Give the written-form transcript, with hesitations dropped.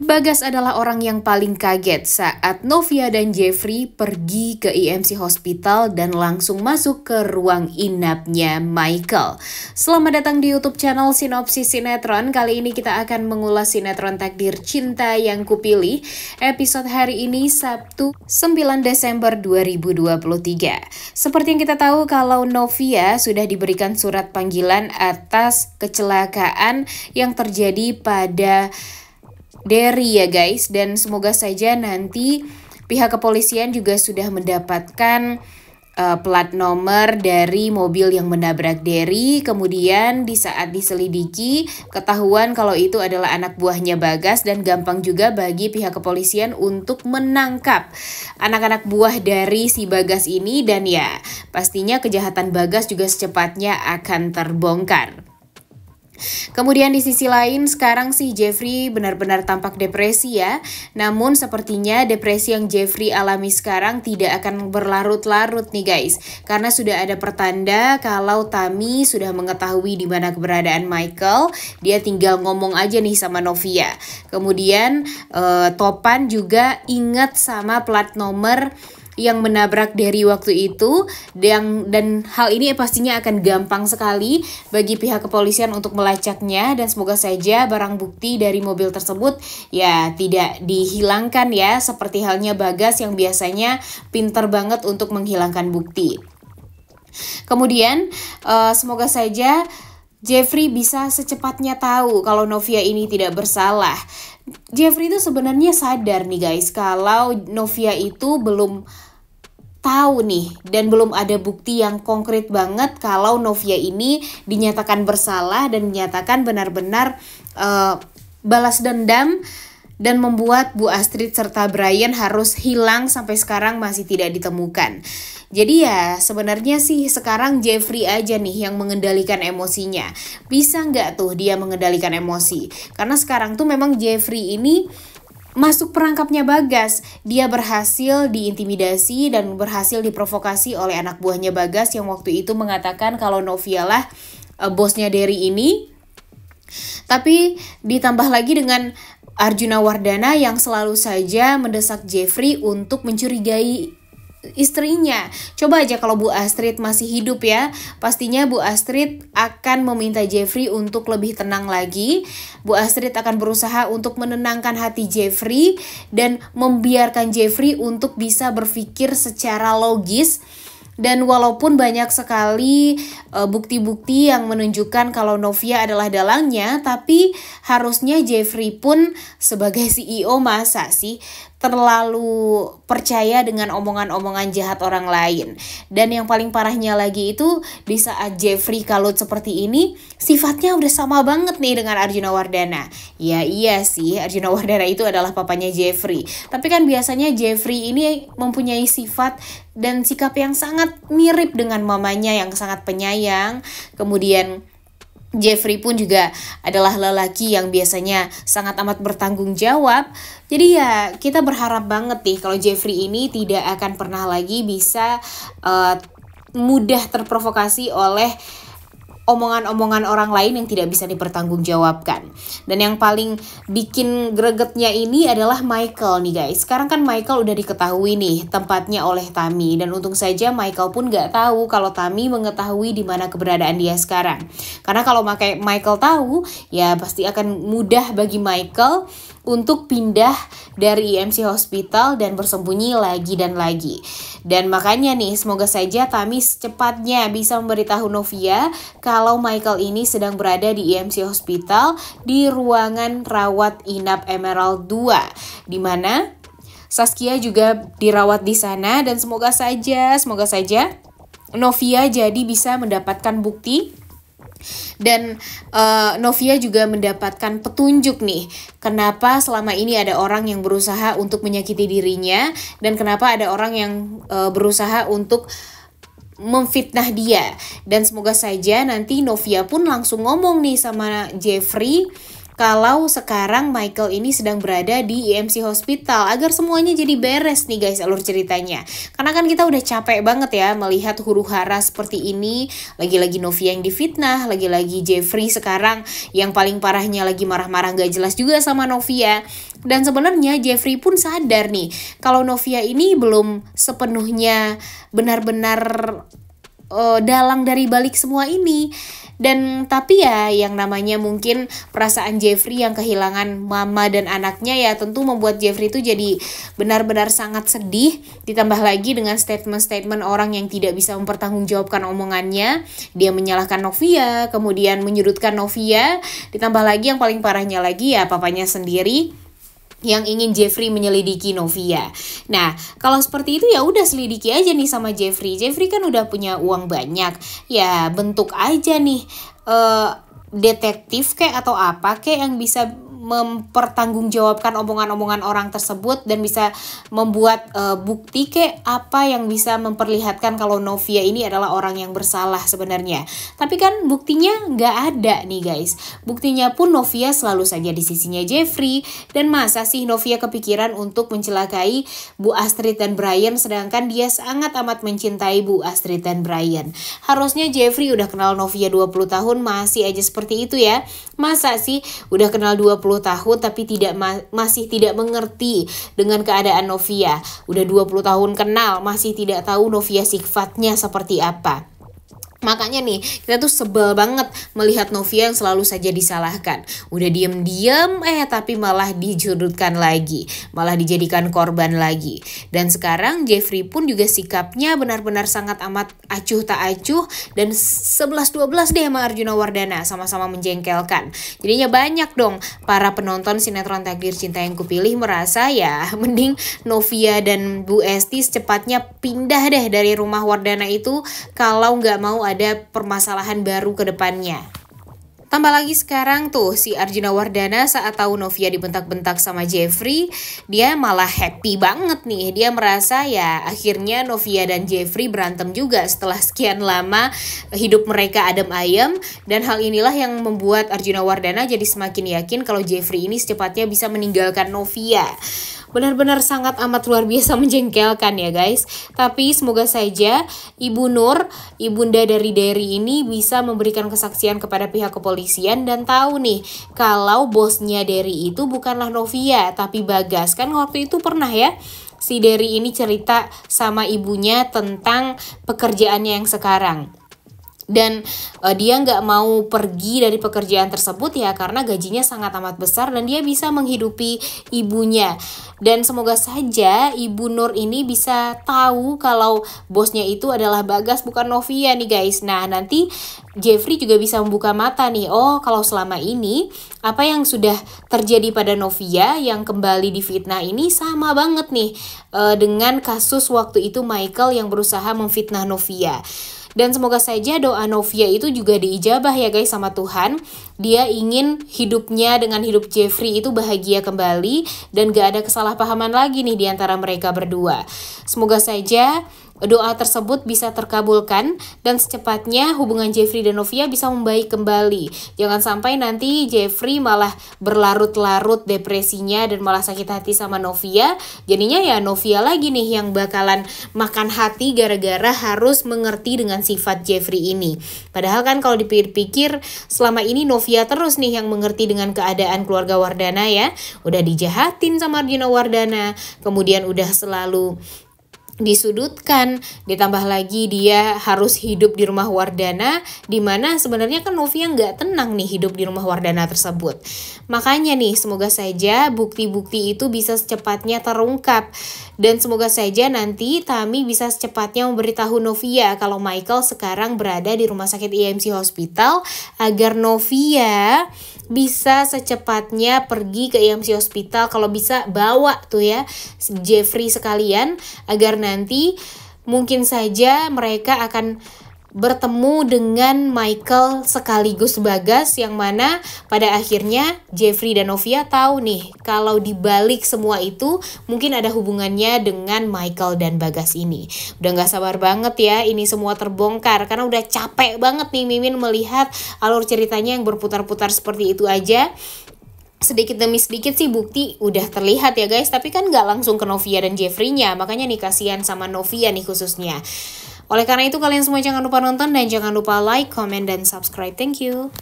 Bagas adalah orang yang paling kaget saat Novia dan Jeffrey pergi ke IMC Hospital dan langsung masuk ke ruang inapnya Michael. Selamat datang di YouTube channel Sinopsis Sinetron. Kali ini kita akan mengulas sinetron Takdir Cinta Yang Kupilih. Episode hari ini Sabtu 9 Desember 2023. Seperti yang kita tahu kalau Novia sudah diberikan surat panggilan atas kecelakaan yang terjadi pada Derry ya guys, dan semoga saja nanti pihak kepolisian juga sudah mendapatkan plat nomor dari mobil yang menabrak Derry. Kemudian di saat diselidiki ketahuan kalau itu adalah anak buahnya Bagas, dan gampang juga bagi pihak kepolisian untuk menangkap anak-anak buah dari si Bagas ini, dan ya pastinya kejahatan Bagas juga secepatnya akan terbongkar. Kemudian di sisi lain sekarang sih Jeffrey benar-benar tampak depresi ya. Namun sepertinya depresi yang Jeffrey alami sekarang tidak akan berlarut-larut nih guys. Karena sudah ada pertanda kalau Tami sudah mengetahui di mana keberadaan Michael. Dia tinggal ngomong aja nih sama Novia. Kemudian Topan juga ingat sama plat nomor yang menabrak Derry waktu itu, dan hal ini pastinya akan gampang sekali bagi pihak kepolisian untuk melacaknya, dan semoga saja barang bukti dari mobil tersebut ya tidak dihilangkan ya, seperti halnya Bagas yang biasanya pinter banget untuk menghilangkan bukti. Kemudian semoga saja Jeffrey bisa secepatnya tahu kalau Novia ini tidak bersalah. Jeffrey itu sebenarnya sadar nih guys kalau Novia itu belum tahu nih dan belum ada bukti yang konkret banget kalau Novia ini dinyatakan bersalah dan dinyatakan benar-benar balas dendam dan membuat Bu Astrid serta Brian harus hilang sampai sekarang masih tidak ditemukan. Jadi ya sebenarnya sih sekarang Jeffrey aja nih yang mengendalikan emosinya. Bisa nggak tuh dia mengendalikan emosi? Karena sekarang tuh memang Jeffrey ini masuk perangkapnya Bagas. Dia berhasil diintimidasi dan berhasil diprovokasi oleh anak buahnya Bagas yang waktu itu mengatakan kalau Novia lah bosnya Derry ini. Tapi ditambah lagi dengan Arjuna Wardana yang selalu saja mendesak Jeffrey untuk mencurigai istrinya. Coba aja kalau Bu Astrid masih hidup ya, pastinya Bu Astrid akan meminta Jeffrey untuk lebih tenang lagi. Bu Astrid akan berusaha untuk menenangkan hati Jeffrey dan membiarkan Jeffrey untuk bisa berpikir secara logis. Dan walaupun banyak sekali bukti-bukti yang menunjukkan kalau Novia adalah dalangnya, tapi harusnya Jeffrey pun sebagai CEO masa sih terlalu percaya dengan omongan-omongan jahat orang lain. Dan yang paling parahnya lagi itu di saat Jeffrey kalut seperti ini, sifatnya udah sama banget nih dengan Arjuna Wardana. Ya iya sih, Arjuna Wardana itu adalah papanya Jeffrey. Tapi kan biasanya Jeffrey ini mempunyai sifat dan sikap yang sangat mirip dengan mamanya yang sangat penyayang. Kemudian Jeffrey pun juga adalah lelaki yang biasanya sangat amat bertanggung jawab. Jadi ya kita berharap banget nih kalau Jeffrey ini tidak akan pernah lagi bisa mudah terprovokasi oleh omongan-omongan orang lain yang tidak bisa dipertanggungjawabkan. Dan yang paling bikin gregetnya ini adalah Michael nih guys. Sekarang kan Michael udah diketahui nih tempatnya oleh Tami, dan untung saja Michael pun gak tahu kalau Tami mengetahui di mana keberadaan dia sekarang. Karena kalau Michael tahu, ya pasti akan mudah bagi Michael untuk pindah dari IMC Hospital dan bersembunyi lagi dan lagi. Dan makanya nih semoga saja Tami secepatnya bisa memberitahu Novia kalau Michael ini sedang berada di IMC Hospital di ruangan rawat inap Emerald 2, di mana Saskia juga dirawat di sana. Dan semoga saja Novia jadi bisa mendapatkan bukti. Dan Novia juga mendapatkan petunjuk nih, kenapa selama ini ada orang yang berusaha untuk menyakiti dirinya, dan kenapa ada orang yang berusaha untuk memfitnah dia. Dan semoga saja nanti Novia pun langsung ngomong nih sama Jeffrey kalau sekarang Michael ini sedang berada di EMC Hospital agar semuanya jadi beres nih guys alur ceritanya. Karena kan kita udah capek banget ya melihat huru-hara seperti ini, lagi-lagi Novia yang difitnah, lagi-lagi Jeffrey sekarang yang paling parahnya lagi marah-marah gak jelas juga sama Novia. Dan sebenarnya Jeffrey pun sadar nih kalau Novia ini belum sepenuhnya benar-benar dalang dari balik semua ini. Dan tapi ya yang namanya mungkin perasaan Jeffrey yang kehilangan mama dan anaknya ya tentu membuat Jeffrey itu jadi benar-benar sangat sedih. Ditambah lagi dengan statement-statement orang yang tidak bisa mempertanggungjawabkan omongannya. Dia menyalahkan Novia, kemudian menyudutkan Novia. Ditambah lagi yang paling parahnya lagi ya papanya sendiri yang ingin Jeffrey menyelidiki Novia. Nah, kalau seperti itu ya udah selidiki aja nih sama Jeffrey. Jeffrey kan udah punya uang banyak. Ya, bentuk aja nih detektif kayak atau apa kayak yang bisa mempertanggungjawabkan omongan-omongan orang tersebut dan bisa membuat bukti kayak apa yang bisa memperlihatkan kalau Novia ini adalah orang yang bersalah sebenarnya. Tapi kan buktinya nggak ada nih guys. Buktinya pun Novia selalu saja di sisinya Jeffrey. Dan masa sih Novia kepikiran untuk mencelakai Bu Astrid dan Brian sedangkan dia sangat amat mencintai Bu Astrid dan Brian. Harusnya Jeffrey udah kenal Novia 20 tahun masih aja seperti itu ya. Masa sih udah kenal 20 tahun tapi masih tidak mengerti dengan keadaan Novia. Udah 20 tahun kenal masih tidak tahu Novia sifatnya seperti apa. Makanya nih, kita tuh sebel banget melihat Novia yang selalu saja disalahkan. Udah diem-diem, tapi malah dijudutkan lagi. Malah dijadikan korban lagi. Dan sekarang Jeffrey pun juga sikapnya benar-benar sangat amat acuh tak acuh. Dan 11-12 deh sama Arjuna Wardana, sama-sama menjengkelkan. Jadinya banyak dong para penonton sinetron Takdir Cinta Yang Kupilih merasa ya mending Novia dan Bu Esti secepatnya pindah deh dari rumah Wardana itu kalau nggak mau ada permasalahan baru ke depannya. Tambah lagi sekarang tuh si Arjuna Wardana saat tahu Novia dibentak-bentak sama Jeffrey, dia malah happy banget nih. Dia merasa ya akhirnya Novia dan Jeffrey berantem juga setelah sekian lama hidup mereka adem ayem. Dan hal inilah yang membuat Arjuna Wardana jadi semakin yakin kalau Jeffrey ini secepatnya bisa meninggalkan Novia. Benar-benar sangat amat luar biasa menjengkelkan ya guys. Tapi semoga saja Ibu Nur, ibunda dari Derry ini bisa memberikan kesaksian kepada pihak kepolisian dan tahu nih kalau bosnya Derry itu bukanlah Novia tapi Bagas. Kan waktu itu pernah ya si Derry ini cerita sama ibunya tentang pekerjaannya yang sekarang. Dan dia nggak mau pergi dari pekerjaan tersebut ya karena gajinya sangat amat besar dan dia bisa menghidupi ibunya. Dan semoga saja Ibu Nur ini bisa tahu kalau bosnya itu adalah Bagas bukan Novia nih guys. Nah nanti Jeffrey juga bisa membuka mata nih. Oh kalau selama ini apa yang sudah terjadi pada Novia yang kembali difitnah ini sama banget nih dengan kasus waktu itu Michael yang berusaha memfitnah Novia. Dan semoga saja doa Novia itu juga diijabah ya guys sama Tuhan. Dia ingin hidupnya dengan hidup Jeffrey itu bahagia kembali dan gak ada kesalahpahaman lagi nih di antara mereka berdua. Semoga saja doa tersebut bisa terkabulkan dan secepatnya hubungan Jeffrey dan Novia bisa membaik kembali. Jangan sampai nanti Jeffrey malah berlarut-larut depresinya dan malah sakit hati sama Novia. Jadinya ya Novia lagi nih yang bakalan makan hati gara-gara harus mengerti dengan sifat Jeffrey ini. Padahal kan kalau dipikir-pikir selama ini Novia terus nih yang mengerti dengan keadaan keluarga Wardana ya. Udah dijahatin sama Arjuna Wardana, kemudian udah selalu disudutkan, ditambah lagi dia harus hidup di rumah Wardana, dimana sebenarnya kan Novia nggak tenang nih hidup di rumah Wardana tersebut. Makanya nih semoga saja bukti-bukti itu bisa secepatnya terungkap dan semoga saja nanti Tami bisa secepatnya memberitahu Novia kalau Michael sekarang berada di rumah sakit EMC Hospital agar Novia bisa secepatnya pergi ke EMC Hospital, kalau bisa bawa tuh ya Jeffrey sekalian agar nanti mungkin saja mereka akan bertemu dengan Michael sekaligus Bagas yang mana pada akhirnya Jeffrey dan Novia tahu nih kalau dibalik semua itu mungkin ada hubungannya dengan Michael dan Bagas ini. Udah gak sabar banget ya ini semua terbongkar karena udah capek banget nih Mimin melihat alur ceritanya yang berputar-putar seperti itu aja. sedikit demi sedikit sih bukti udah terlihat ya guys, tapi kan nggak langsung ke Novia dan Jeffrey-nya, makanya nih kasihan sama Novia nih khususnya. Oleh karena itu kalian semua jangan lupa nonton dan jangan lupa like, comment, dan subscribe. Thank you.